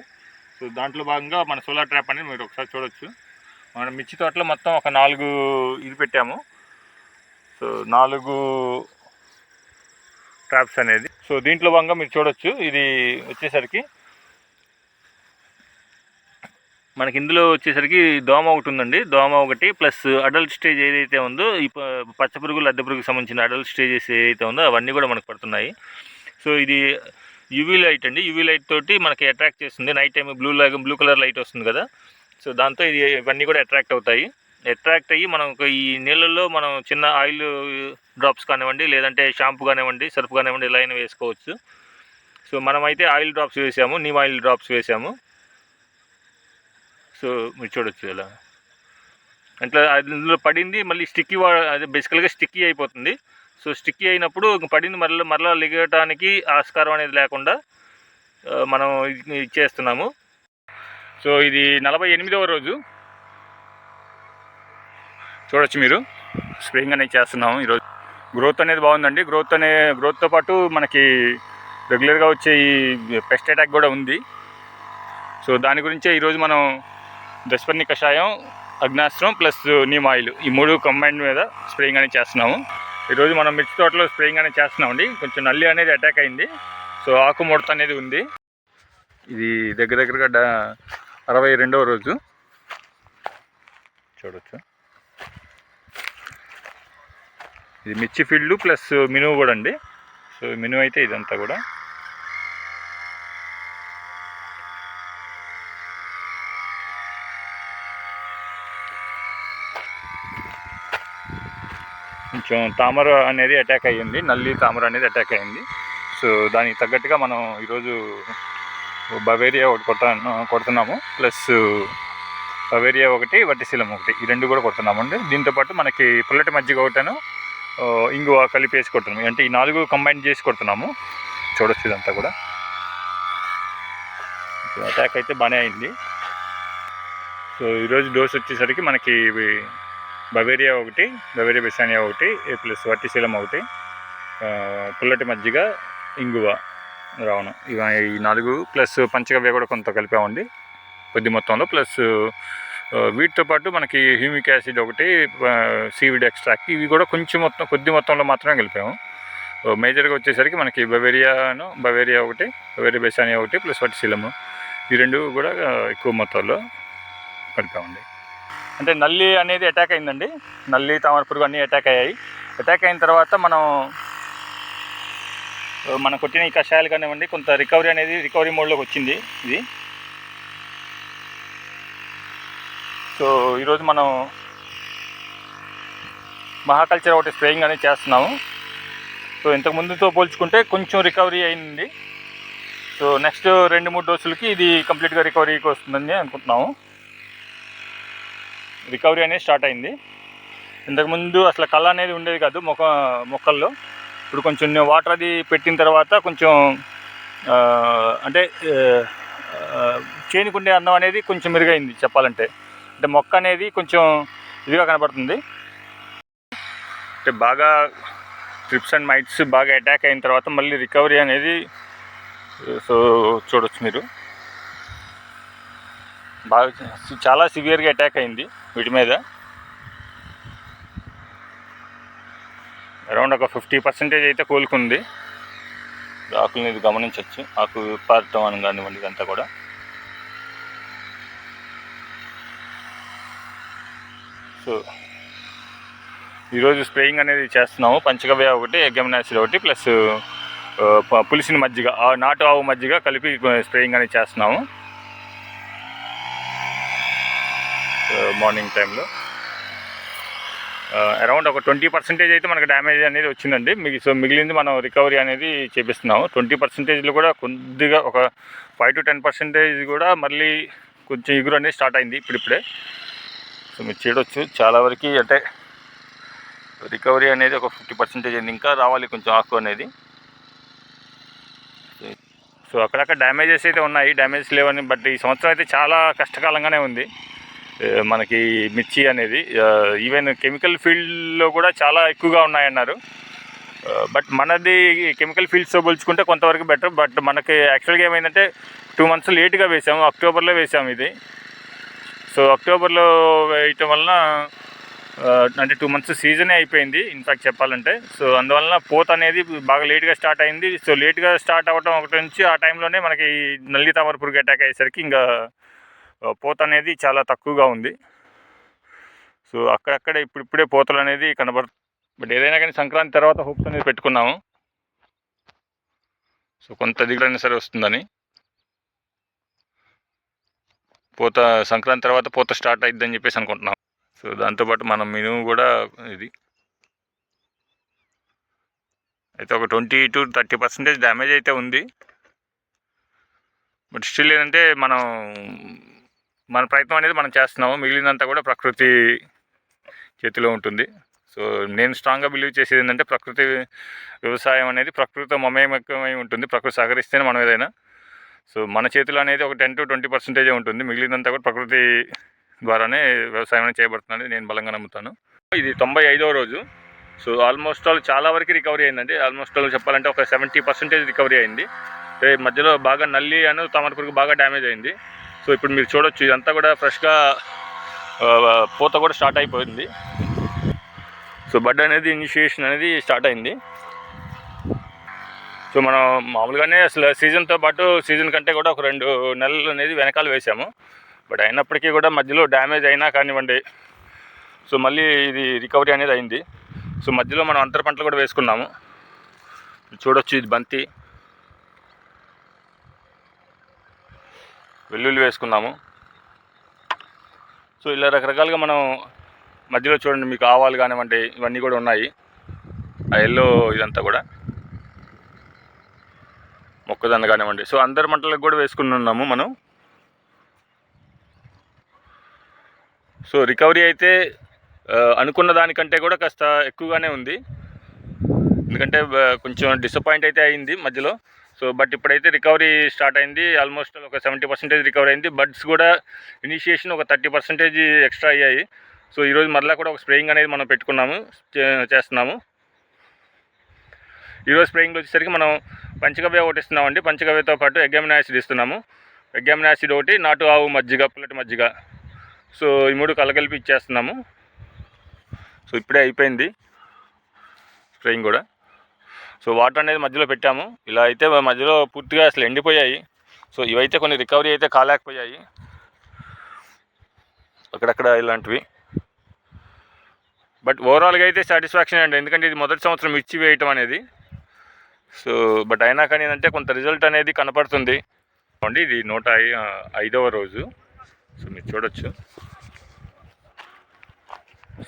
Speaker 1: సో దాంట్లో భాగంగా మన సోలార్ ట్రాప్ అనేది మీరు ఒకసారి చూడొచ్చు. మన మిర్చి తోటలో మొత్తం ఒక 4 ఇది పెట్టాము. సో 4 ట్రాప్స్ అనేది. సో దీంట్లో భాగంగా మీరు చూడొచ్చు. ఇది వచ్చేసరికి మనకి ఇందులో వచ్చేసరికి దోమ ఒకటి ఉందండి. దోమ ఒకటి ప్లస్ అడల్ట్ స్టేజ్ ఏదైతే ఉందో ఈ పచ్చ పురుగు, లద్దె పురుగుకి సంబంధించిన అడల్ట్ స్టేజెస్ ఏదైతే ఉందో అవన్నీ కూడా మనకు పడుతున్నాయి. సో ఇది యూవీ లైట్ అండి. యూవీ లైట్ తోటి మనకి అట్రాక్ట్ చేస్తుంది. Night time blue colour light వస్తుంది కదా. సో దాంతో ఇవన్నీ కూడా అట్రాక్ట్ అయ్యి మనం ఈ నీళ్ళల్లో మనం చిన్న ఆయిల్ డ్రాప్స్ కానివ్వండి, లేదంటే షాంపూ కానివ్వండి, సర్ఫ్ కానివ్వండి ఇలా అయినా వేసుకోవచ్చు. సో మనమైతే ఆయిల్ డ్రాప్స్ వేసాము, నీమ్ ఆయిల్ డ్రాప్స్ వేసాము. సో మీరు చూడొచ్చు ఇలా అట్లా అందులో పడింది మళ్ళీ అది బేసికల్గా స్టిక్కీ అయిపోతుంది. సో స్టిక్కీ అయినప్పుడు పడింది మరలా లెగటానికి ఆస్కారం అనేది లేకుండా మనం ఇచ్చేస్తున్నాము. సో ఇది 48వ రోజు చూడొచ్చు మీరు. స్ప్రేయింగ్ అనేది చేస్తున్నాము ఈరోజు. గ్రోత్ అనేది బాగుందండి. గ్రోత్తో పాటు మనకి రెగ్యులర్గా వచ్చే ఈ పెస్ట్ అటాక్ కూడా ఉంది. సో దాని గురించే ఈరోజు మనం దశపర్ణి కషాయం, అగ్నాస్త్రం ప్లస్ నీమ్ ఆయిల్ ఈ 3 కంబైన్ మీద స్ప్రేయింగ్ అనేది చేస్తున్నాము. ఈరోజు మనం మిర్చి తోటలో స్ప్రేయింగ్ అనేది చేస్తున్నామండి. కొంచెం నల్లి అనేది అటాక్ అయింది. సో ఆకు ముడత అనేది ఉంది. ఇది దగ్గరగా 62వ రోజు చూడొచ్చు. ఇది మిర్చి ఫీల్డ్ ప్లస్ మినుము కూడా అండి. సో మినుము అయితే ఇదంతా కూడా. కొంచెం తామర అనేది అటాక్ అయ్యింది, నల్లి తామర అనేది అటాక్ అయ్యింది. సో దానికి తగ్గట్టుగా మనం ఈరోజు బవేరియా ఒకటి కొడుతున్నాము, ప్లస్ బవేరియా ఒకటి, వట్టిశీలం ఒకటి ఈ 2 కూడా కొడుతున్నామండి. దీంతోపాటు మనకి పుల్లటి మజ్జిగ ఒకటను ఇంగువ కలిపేసి కొడుతున్నాము. అంటే ఈ 4 కంబైన్ చేసి కొడుతున్నాము. చూడొచ్చు ఇదంతా కూడా. అటాక్ అయితే బాగానే అయింది. సో ఈరోజు డోస్ వచ్చేసరికి మనకి బవేరియా ఒకటి, బవేరియా బెసానియా ఒకటి, ప్లస్ వట్టిశీలం ఒకటి, పుల్లటి మజ్జిగ, ఇంగువ రావణం ఈ 4 ప్లస్ పంచగవ్య కూడా కొంత కలిపామండి కొద్ది మొత్తంలో, ప్లస్ వీటితో పాటు మనకి హ్యూమిక్ యాసిడ్ ఒకటి, సీవిడ్ ఎక్స్ట్రాక్ట్, ఇవి కూడా కొద్ది మొత్తంలో మాత్రమే కలిపాము. మేజర్గా వచ్చేసరికి మనకి బవేరియా ఒకటి, బవేరియా బెసానియా ఒకటి, ప్లస్ వర్టిసిలము, ఈ రెండు కూడా ఎక్కువ మొత్తంలో కలిపామండి. అంటే నల్లి అనేది అటాక్ అయిందండి, నల్లి తామర పురుగు అన్నీ అటాక్ అయ్యాయి. అటాక్ అయిన తర్వాత మనం కొట్టిన ఈ కషాయాలు కానివ్వండి, కొంత రికవరీ మోడ్లోకి వచ్చింది ఇది. సో ఈరోజు మనం మహాకల్చర్ ఒకటి స్ప్రేయింగ్ అనేది చేస్తున్నాము. సో ఇంతకు ముందుతో పోల్చుకుంటే కొంచెం రికవరీ అయింది. సో నెక్స్ట్ 2-3 డోసులకి ఇది కంప్లీట్గా రికవరీకి వస్తుందని అనుకుంటున్నాము. రికవరీ అనేది స్టార్ట్ అయింది. ఇంతకుముందు అసలు కళ అనేది ఉండేది కాదు మొక్కల్లో. ఇప్పుడు కొంచెం వాటర్ అది పెట్టిన తర్వాత కొంచెం అంటే చేనుకుండే అందం అనేది కొంచెం మెరుగైంది చెప్పాలంటే. అంటే మొక్క అనేది కొంచెం ఇదిగా కనబడుతుంది. అంటే బాగా ట్రిప్స్ అండ్ మైట్స్ బాగా అటాక్ అయిన తర్వాత మళ్ళీ రికవరీ అనేది సో చూడొచ్చు మీరు. బాగా చాలా సివియర్గా అటాక్ అయింది వీటి మీద. అరౌండ్ ఒక 50% అయితే కోలుకుంది. ఆకులని ఇది గమనించవచ్చు, ఆకు పారటం అని కానివ్వండి, ఇదంతా కూడా. సో ఈరోజు స్ప్రేయింగ్ అనేది చేస్తున్నాము. పంచగవ్య ఒకటి, ఎగ్జామినాసిడ్ ఒకటి, ప్లస్ పులిసిన మజ్జిగ, నాటు ఆవు మజ్జిగ కలిపి స్ప్రేయింగ్ అనేది చేస్తున్నాము మార్నింగ్ టైంలో. అరౌండ్ ఒక 20% అయితే మనకు డ్యామేజ్ అనేది వచ్చిందండి. సో మిగిలింది మనం రికవరీ అనేది చేపిస్తున్నాము. 20%లో కూడా కొద్దిగా ఒక 5 to 10% కూడా మళ్ళీ కొంచెం ఎగురు అనేది స్టార్ట్ అయింది ఇప్పుడిప్పుడే. సో మీరు చూడొచ్చు చాలా వరకు అంటే రికవరీ అనేది ఒక 50% అయింది. ఇంకా రావాలి కొంచెం ఆకు అనేది. సో అక్కడక్కడ డ్యామేజెస్ అయితే ఉన్నాయి, డ్యామేజ్ లేవని. బట్ ఈ సంవత్సరం అయితే చాలా కష్టకాలంగానే ఉంది మనకి మిర్చి అనేది. ఈవెన్ కెమికల్ ఫీల్డ్లో కూడా చాలా ఎక్కువగా ఉన్నాయన్నారు. బట్ మనది కెమికల్ ఫీల్డ్స్తో పోల్చుకుంటే కొంతవరకు బెటర్. బట్ మనకి యాక్చువల్గా ఏమైందంటే 2 months లేట్గా వేసాము, అక్టోబర్లో వేసాము ఇది. సో అక్టోబర్లో వేయటం వలన అంటే 2 months సీజనే అయిపోయింది ఇన్ఫ్యాక్ట్ చెప్పాలంటే. సో అందువలన పూత అనేది బాగా లేట్గా స్టార్ట్ అయింది. సో లేట్గా స్టార్ట్ అవ్వటం ఒకటి నుంచి ఆ టైంలోనే మనకి నల్లి తామర పురుగు అటాక్ అయ్యేసరికి ఇంకా పూత అనేది చాలా తక్కువగా ఉంది. సో అక్కడక్కడే ఇప్పుడిప్పుడే పూతలు అనేది కనబడుతుంది. బట్ ఏదైనా కానీ సంక్రాంతి తర్వాత హోప్స్ అనేది పెట్టుకున్నాము. సో కొంత దిగులైనా సరే వస్తుందని. పూత సంక్రాంతి తర్వాత పూత స్టార్ట్ అయిద్దని చెప్పేసి అనుకుంటున్నాం. సో దాంతోపాటు మనం మినుము కూడా ఇది అయితే ఒక 20 to 30% డ్యామేజ్ అయితే ఉంది. బట్ స్టిల్ ఏంటంటే మన ప్రయత్నం అనేది మనం చేస్తున్నాము. మిగిలినంతా కూడా ప్రకృతి చేతిలో ఉంటుంది. సో నేను స్ట్రాంగ్గా బిలీవ్ చేసేది ఏంటంటే ప్రకృతి వ్యవసాయం అనేది ప్రకృతితో మమేకమై ఉంటుంది. ప్రకృతి సహకరిస్తేనే మనం ఏదైనా. సో మన చేతిలో అనేది ఒక 10 to 20% ఉంటుంది. మిగిలినంతా కూడా ప్రకృతి ద్వారానే వ్యవసాయం అనేది చేయబడుతుంది, నేను బలంగా నమ్ముతాను. ఇది 95వ రోజు. సో ఆల్మోస్ట్ ఆల్ చాలా వరకు రికవరీ అయిందండి. ఆల్మోస్ట్ ఆల్ చెప్పాలంటే ఒక 70% రికవరీ అయింది. మధ్యలో బాగా నల్లి తామర పురుగు బాగా డ్యామేజ్ అయింది. సో ఇప్పుడు మీరు చూడొచ్చు ఇదంతా కూడా ఫ్రెష్గా పూత కూడా స్టార్ట్ అయిపోయింది. సో బడ్ అనేది ఇనిషియేషన్ అనేది స్టార్ట్ అయింది. సో మనం మామూలుగానే అసలు సీజన్తో పాటు సీజన్ కంటే కూడా ఒక 2 నెలలు అనేది వెనకాల వేసాము. బట్ అయినప్పటికీ కూడా మధ్యలో డ్యామేజ్ అయినా కానివ్వండి, సో మళ్ళీ ఇది రికవరీ అనేది అయింది. సో మధ్యలో మనం అంతర పంటలు కూడా వేసుకున్నాము. చూడొచ్చు ఇది బంతి, వెల్లుల్లి వేసుకున్నాము. సో ఇలా రకరకాలుగా మనం మధ్యలో చూడండి మీకు ఆవాలు కానివ్వండి ఇవన్నీ కూడా ఉన్నాయి. ఆ ఎల్లో ఇదంతా కూడా మొక్కజొన్న కానివ్వండి. సో అందరి పంటలకు కూడా వేసుకున్నాము మనం. సో రికవరీ అయితే అనుకున్న దానికంటే కూడా కాస్త ఎక్కువగానే ఉంది. ఎందుకంటే కొంచెం డిసప్పాయింట్ అయితే అయింది మధ్యలో. సో బట్ ఇప్పుడైతే రికవరీ స్టార్ట్ అయింది. ఆల్మోస్ట్ ఒక 70% రికవరీ అయింది. బడ్స్ కూడా ఇనిషియేషన్ ఒక 30% ఎక్స్ట్రా అయ్యాయి. సో ఈరోజు మరలా కూడా ఒక స్ప్రేయింగ్ అనేది మనం చేస్తున్నాము. ఈరోజు స్ప్రేయింగ్లో వచ్చేసరికి మనం పంచగవ్య ఒకటి ఇస్తున్నామండి. పంచగవ్యతో పాటు ఎగ్జామిన్ యాసిడ్ ఇస్తున్నాము. ఎగ్జామిన్ యాసిడ్ ఒకటి, నాటు ఆవు మజ్జిగ, పుల్లటి మజ్జిగ. సో ఈ 3 కలగలిపి ఇచ్చేస్తున్నాము. సో ఇప్పుడే అయిపోయింది స్ప్రేయింగ్ కూడా. సో వాటర్ అనేది మధ్యలో పెట్టాము. ఇలా అయితే మధ్యలో పూర్తిగా అసలు ఎండిపోయాయి. సో ఇవైతే కొన్ని రికవరీ అయితే కాలేకపోయాయి అక్కడక్కడ ఇలాంటివి. బట్ ఓవరాల్గా అయితే సాటిస్ఫాక్షన్ అండి, ఎందుకంటే ఇది మొదటి సంవత్సరం మిర్చి వేయటం అనేది. సో బట్ అయినా కానీ ఏంటంటే కొంత రిజల్ట్ అనేది కనపడుతుంది అండి. ఇది 105వ రోజు. సో మీరు చూడొచ్చు.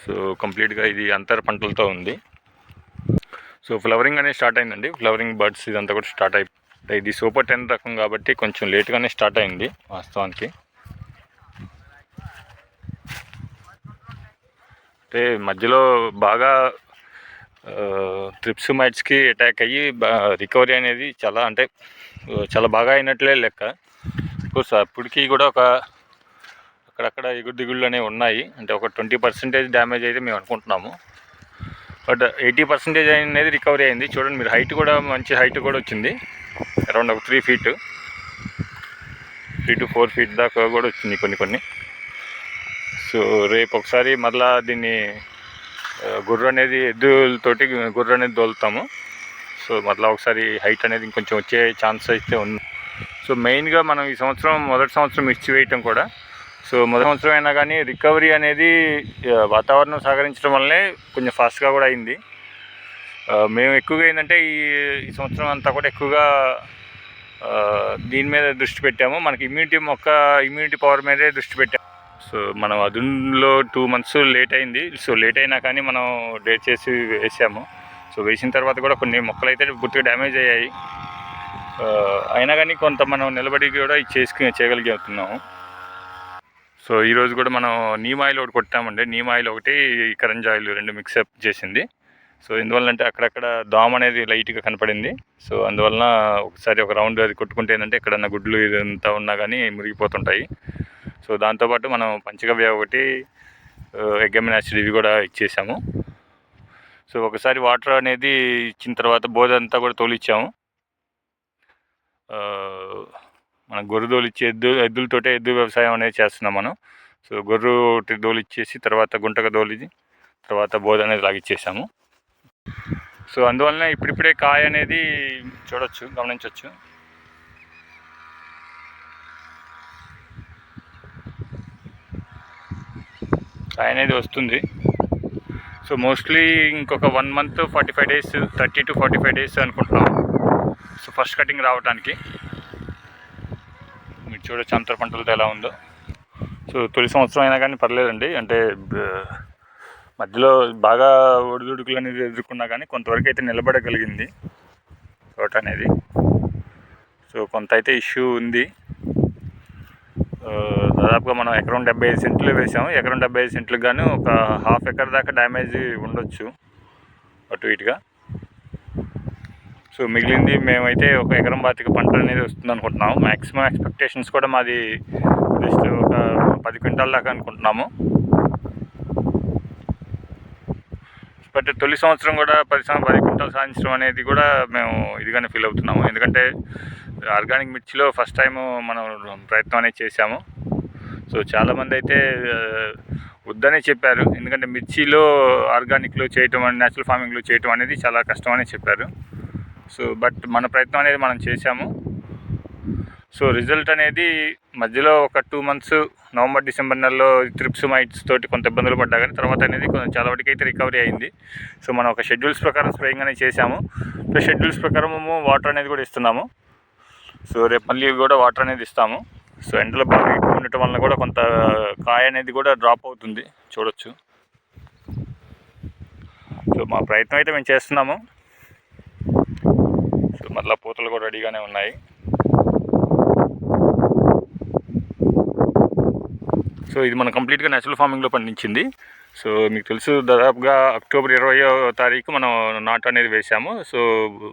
Speaker 1: సో కంప్లీట్గా ఇది అంతర పంటలతో ఉంది. సో ఫ్లవరింగ్ అనేది స్టార్ట్ అయిందండి. ఫ్లవరింగ్ బర్డ్స్ ఇదంతా కూడా స్టార్ట్ అయిపోయి, ఇది సూపర్ 10 రకం కాబట్టి కొంచెం లేట్గానే స్టార్ట్ అయింది వాస్తవానికి. అంటే మధ్యలో బాగా త్రిప్స్ మైట్స్కి అటాక్ అయ్యి రికవరీ అనేది చాలా బాగా అయినట్లే లెక్క. కోర్స్ అప్పటికి కూడా అక్కడక్కడ ఎగురు దిగుళ్ళు అనేవి ఉన్నాయి. అంటే ఒక 20% డ్యామేజ్ అయితే మేము అనుకుంటున్నాము. బట్ 80% అనేది రికవరీ అయింది. చూడండి మీరు, హైట్ కూడా మంచి హైట్ కూడా వచ్చింది. అరౌండ్ ఒక 3 feet 3 to 4 feet దాకా కూడా వచ్చింది కొన్ని. సో రేపు ఒకసారి మళ్ళా దీన్ని గుర్రు అనేది దోలుతాము. సో మళ్ళీ ఒకసారి హైట్ అనేది ఇంకొంచెం వచ్చే ఛాన్స్ అయితే ఉంది. సో మెయిన్గా మనం ఈ మొదటి సంవత్సరం మిర్చి వేయటం కూడా, సో మొదటి సంవత్సరం అయినా కానీ రికవరీ అనేది వాతావరణం సహకరించడం వల్లనే కొంచెం ఫాస్ట్గా కూడా అయింది. మేము ఎక్కువగా ఏంటంటే ఈ సంవత్సరం అంతా కూడా ఎక్కువగా దీని మీద దృష్టి పెట్టాము. మనకి ఇమ్యూనిటీ పవర్ మీదే దృష్టి పెట్టాము. సో మనం అదులో 2 months లేట్ అయింది. సో లేట్ అయినా కానీ మనం డేట్ చేసి వేసాము. సో వేసిన తర్వాత కూడా కొన్ని మొక్కలు అయితే పూర్తిగా డ్యామేజ్ అయ్యాయి. అయినా కానీ కొంత మనం నిలబడి కూడా చేయగలుగుతున్నాము. సో ఈరోజు కూడా మనం నీమ్ ఆయిల్ ఒకటి కొట్టామండి. నీమ్ ఆయిల్ ఒకటి, కరెంజ్ ఆయిల్ 2 మిక్సప్ చేసింది. సో ఎందువల్ల అంటే అక్కడక్కడ దోమ అనేది లైట్గా కనపడింది. సో అందువలన ఒకసారి ఒక రౌండ్ అది కొట్టుకుంటే ఏంటంటే ఎక్కడన్నా గుడ్లు ఇదంతా ఉన్నా కానీ మురిగిపోతుంటాయి. సో దాంతోపాటు మనం పంచగవ్య ఒకటి, ఎగ్గమినాసిడ్ ఇవి కూడా ఇచ్చేసాము. సో ఒకసారి వాటర్ అనేది ఇచ్చిన తర్వాత బోధంతా కూడా తోలిచ్చాము. మనం గొర్రె తోలిచ్చి ఎద్దులతోటే ఎద్దు వ్యవసాయం అనేది చేస్తున్నాం మనం. సో గొర్రె తోలిచ్చేసి తర్వాత గుంటక తోలి తర్వాత బోధ అనేది లాగిచ్చేసాము. సో అందువలన ఇప్పుడిప్పుడే కాయ అనేది గమనించవచ్చు. కాయ అనేది వస్తుంది. సో మోస్ట్లీ ఇంకొక 1 month 45 days, 30 to 45 days అనుకుంటున్నాము. సో ఫస్ట్ కటింగ్ రావడానికి. మీరు చూడొచ్చు అంతర పంటలతో ఎలా ఉందో. సో తొలి సంవత్సరం అయినా కానీ పర్లేదండి. అంటే మధ్యలో బాగా ఒడిదుడుకులు అనేది ఎదుర్కొన్నా కానీ కొంతవరకు అయితే నిలబడగలిగింది తోట అనేది. సో కొంత అయితే ఇష్యూ ఉంది. దాదాపుగా మనం ఎకరం 75 సెంట్లు వేసాము. ఎకరం 75 సెంట్లకు గాను ఒక 1/2 acre దాకా డ్యామేజ్ ఉండొచ్చు అటు ఇటుగా. సో మిగిలింది మేమైతే ఒక ఎకరం బాతికి పంట అనేది వస్తుంది అనుకుంటున్నాము. మ్యాక్సిమం ఎక్స్పెక్టేషన్స్ కూడా మాది జస్ట్ ఒక 10 క్వింటాల దాకా అనుకుంటున్నాము. బట్ తొలి సంవత్సరం కూడా 10 క్వింటాలు సాధించడం అనేది కూడా మేము ఇదిగానే ఫీల్ అవుతున్నాము. ఎందుకంటే ఆర్గానిక్ మిర్చిలో ఫస్ట్ టైం మనం ప్రయత్నం అనేది చేశాము. సో చాలామంది అయితే వద్దనే చెప్పారు. ఎందుకంటే మిర్చిలో ఆర్గానిక్లో చేయటం, న్యాచురల్ ఫార్మింగ్లో చేయటం అనేది చాలా కష్టం అని చెప్పారు. సో బట్ మన ప్రయత్నం అనేది మనం చేశాము. సో రిజల్ట్ అనేది మధ్యలో ఒక 2 months నవంబర్ డిసెంబర్ నెలలో త్రిప్స్ మైట్స్ తోటి కొంత ఇబ్బందులు పడ్డా కానీ తర్వాత అనేది కొంచెం చాలా వరకు అయితే రికవరీ అయింది. సో మనం ఒక షెడ్యూల్స్ ప్రకారం స్ప్రేయింగ్ అనేది చేశాము. ప్లస్ షెడ్యూల్స్ ప్రకారము వాటర్ అనేది కూడా ఇస్తున్నాము. సో రేపు మళ్ళీ కూడా వాటర్ అనేది ఇస్తాము. సో ఎండలో బాగా ఎక్కువ ఉండటం వలన కూడా కొంత కాయ అనేది కూడా డ్రాప్ అవుతుంది, చూడొచ్చు. సో మా ప్రయత్నం అయితే మేము చేస్తున్నాము. సో మళ్ళీ పూతలు కూడా రెడీగానే ఉన్నాయి. సో ఇది మనం కంప్లీట్గా న్యాచురల్ ఫార్మింగ్లో పండించింది. సో మీకు తెలుసు, దాదాపుగా అక్టోబర్ 20వ తారీఖు మనం నాటు అనేది వేసాము. సో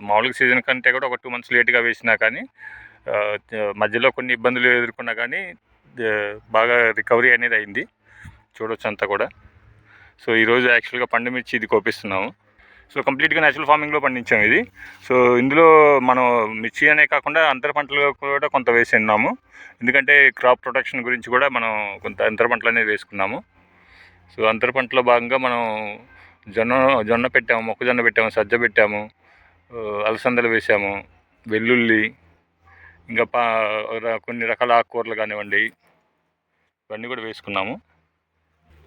Speaker 1: మామూలుగా సీజన్ కంటే కూడా ఒక 2 months లేట్గా వేసినా కానీ మధ్యలో కొన్ని ఇబ్బందులు ఎదుర్కొన్నా కానీ బాగా రికవరీ అనేది అయింది, చూడొచ్చు అంతా కూడా. సో ఈరోజు యాక్చువల్గా పండు మిర్చి ఇది కోపిస్తున్నాము. సో కంప్లీట్గా న్యాచురల్ ఫార్మింగ్లో పండించాం ఇది. సో ఇందులో మనం మిర్చి అనే కాకుండా అంతర పంటలు కూడా కొంత వేసిన్నాము, ఎందుకంటే క్రాప్ ప్రొటెక్షన్ గురించి కూడా మనం కొంత అంతర పంటలు అనేది వేసుకున్నాము. సో అంతర పంటలో భాగంగా మనం జొన్న పెట్టాము, మొక్కజొన్న పెట్టాము, సజ్జ పెట్టాము, అలసందలు వేసాము, వెల్లుల్లి, ఇంకా కొన్ని రకాల ఆకుకూరలు కానివ్వండి, ఇవన్నీ కూడా వేసుకున్నాము.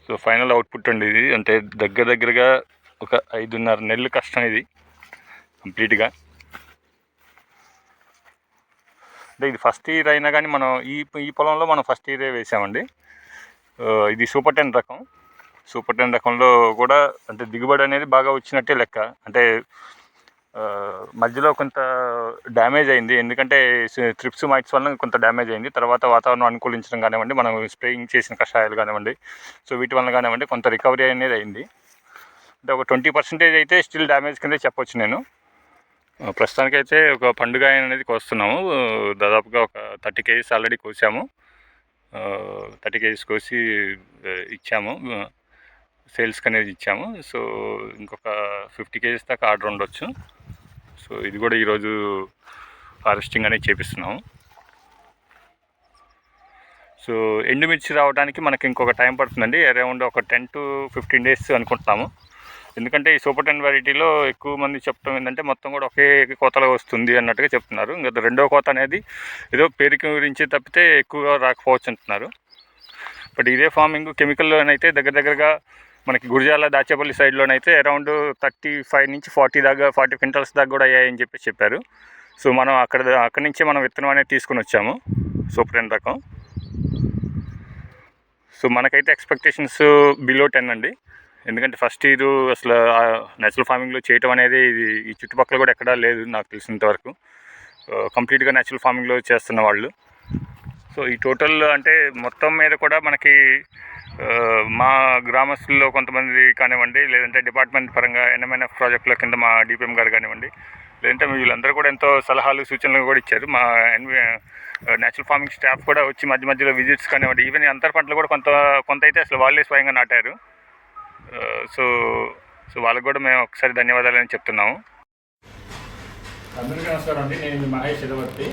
Speaker 1: సో ఫైనల్ అవుట్పుట్ అండి ఇది. అంటే దగ్గరగా ఒక 5.5 నెలలు కష్టం ఇది కంప్లీట్గా. అంటే ఇది ఫస్ట్ ఇయర్ అయినా కానీ మనం ఈ పొలంలో మనం ఫస్ట్ ఇయరే వేసామండి. ఇది సూపర్ 10 రకం. సూపర్ 10 రకంలో కూడా అంటే దిగుబడి అనేది బాగా వచ్చినట్టే లెక్క. అంటే మధ్యలో కొంత డ్యామేజ్ అయింది, ఎందుకంటే త్రిప్స్ మైట్స్ వల్ల కొంత డ్యామేజ్ అయింది. తర్వాత వాతావరణం అనుకూలించడం కానివ్వండి, మనం స్ప్రేయింగ్ చేసిన కషాయాలు కానివ్వండి, సో వీటి వల్ల కానివ్వండి కొంత రికవరీ అనేది అయింది. అంటే ఒక 20% అయితే స్టిల్ డ్యామేజ్ కిందే చెప్పొచ్చు నేను. ప్రస్తుతానికైతే ఒక పండుగ అనేది కోస్తున్నాము. దాదాపుగా ఒక 30 kgs ఆల్రెడీ కోసాము. 30 kgs కోసి ఇచ్చాము, సేల్స్కి అనేది ఇచ్చాము. సో ఇంకొక 50 kgs దాకా ఆర్డర్ ఉండొచ్చు. సో ఇది కూడా ఈరోజు హార్వెస్టింగ్ అనేది చేపిస్తున్నాము. సో ఎండుమిర్చి రావడానికి మనకి ఇంకొక టైం పడుతుందండి, అరౌండ్ ఒక 10 to 15 days అనుకుంటున్నాము. ఎందుకంటే ఈ సూపర్ 10 వెరైటీలో ఎక్కువ మంది చెప్పడం ఏంటంటే మొత్తం కూడా ఒకే కోతలో వస్తుంది అన్నట్టుగా చెప్తున్నారు. ఇంకా రెండో కోత అనేది ఏదో పేరుకి గురించి తప్పితే ఎక్కువగా రాకపోవచ్చు అంటున్నారు. బట్ ఇదే ఫార్మింగ్ కెమికల్లోనైతే దగ్గరగా మనకి గురిజాల దాచేపల్లి సైడ్లోనైతే అరౌండ్ 35 నుంచి 40 క్వింటల్స్ దాకా కూడా అయ్యాయని చెప్పారు. సో మనం అక్కడి నుంచే మనం విత్తనం అనేది తీసుకుని వచ్చాము, సూపర్ 10 రకం. సో మనకైతే ఎక్స్పెక్టేషన్స్ బిలో 10 అండి, ఎందుకంటే ఫస్ట్ ఇయర్ అసలు న్యాచురల్ ఫార్మింగ్లో చేయటం అనేది ఈ చుట్టుపక్కల కూడా ఎక్కడా లేదు నాకు తెలిసినంత వరకు. కంప్లీట్గా న్యాచురల్ ఫార్మింగ్లో చేస్తున్న వాళ్ళు. సో ఈ టోటల్ అంటే మొత్తం మీద కూడా మనకి మా గ్రామస్తుల్లో కొంతమంది కానివ్వండి, లేదంటే డిపార్ట్మెంట్ పరంగా NMNF ప్రాజెక్టుల కింద మా DPM గారు కానివ్వండి, లేదంటే వీళ్ళందరూ కూడా ఎంతో సలహాలు సూచనలు కూడా ఇచ్చారు. మా న్యాచురల్ ఫార్మింగ్ స్టాఫ్ కూడా వచ్చి మధ్యలో విజిట్స్ కానివ్వండి, ఈవెన్ అంతర పంటలు కూడా కొంత అయితే అసలు వాళ్ళే స్వయంగా నాటారు. సో వాళ్ళకి కూడా మేము ఒకసారి ధన్యవాదాలు అని చెప్తున్నాము. అందరికీ నమస్కారం అండి, నేను మీ మహేష్ చదవర్తి,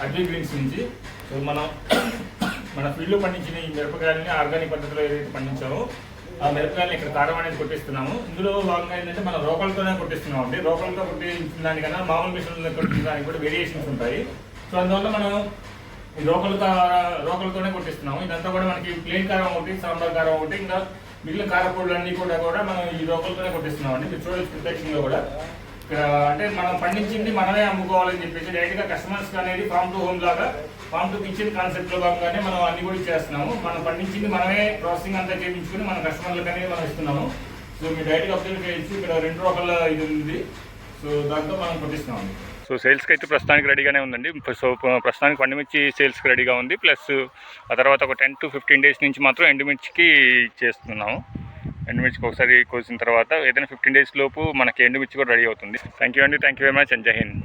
Speaker 1: అగ్రి గ్రీన్స్ నుంచి. సో మన ఫీల్డ్లో పండించిన ఈ మిరపకాయలని ఆర్గానిక్ పద్ధతిలో ఏదైతే పండించామో ఆ మిరపకాయలని ఇక్కడ కారం అనేది కొట్టిస్తున్నాము. ఇందులో భాగంగా ఏంటంటే మనం రోకలతోనే కొట్టిస్తున్నాం అండి. రోకలతో కొట్టించిన దానికన్నా మామూలు మిషన్లో కొట్టించిన దానికి కూడా వేరియేషన్స్ ఉంటాయి. సో అందువల్ల మనం ఈ రోకలతోనే కొట్టిస్తున్నాము. ఇదంతా కూడా మనకి ప్లెయిన్ కారం ఒకటి, సాంబార్ కారం ఒకటి, ఇంకా మిగిలిన కారపొడులు అన్నీ కూడా మనం ఈ రోకలతోనే కొట్టిస్తున్నాం అండి. మీరు చూడొచ్చు ప్రత్యక్షంగా కూడా. అంటే మనం పండించింది మనమే అమ్ముకోవాలని చెప్పేసి డైరెక్ట్గా కస్టమర్స్కి అనేది ఫార్మ్ టు హోమ్ లాగా, ఫార్మ్ టు కిచెన్ కాన్సెప్ట్లో భాగంగానే మనం అన్ని కూడా ఇచ్చేస్తున్నాము. మనం పండించింది మనమే ప్రాసెసింగ్ అంతా చేయించుకుని మన కస్టమర్లకు అనేది మనం ఇస్తున్నాము. సో మీరు డైరెక్ట్గా అబ్జర్వ్ చేయొచ్చు, ఇక్కడ 2 రకాల ఇది ఉంది. సో దాంతో మనం కొట్టిస్తున్నాము. సో సేల్స్కి అయితే ప్రస్తుతానికి రెడీగానే ఉందండి. సో ప్రస్తుతానికి పండుమిర్చి సేల్స్కి రెడీగా ఉంది. ప్లస్ ఆ తర్వాత ఒక 10 to 15 days నుంచి మాత్రం ఎండుమిర్చికి చేస్తున్నాము. ఎండుమిర్చికి ఒకసారి కోసిన తర్వాత ఏదైనా 15 days లోపు మనకి ఎండుమిర్చి కూడా రెడీ అవుతుంది. థ్యాంక్ యూ అండి, thank you very much and జై హింద్.